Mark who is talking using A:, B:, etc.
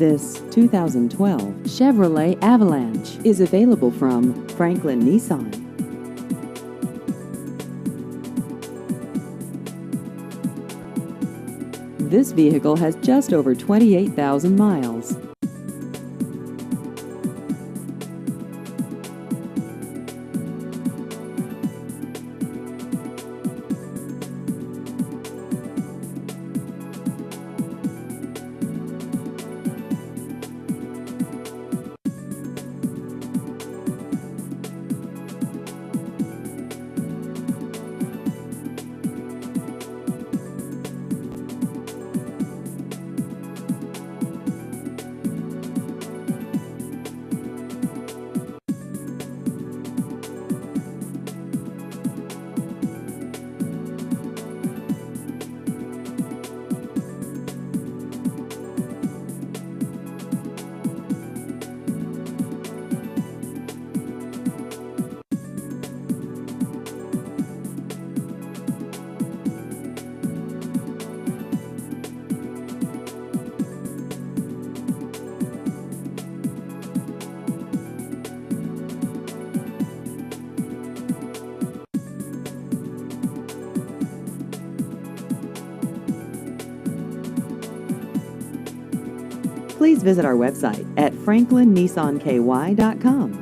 A: This 2012 Chevrolet Avalanche is available from Franklin Nissan. This vehicle has just over 28,000 miles. Please visit our website at franklinnissanky.com.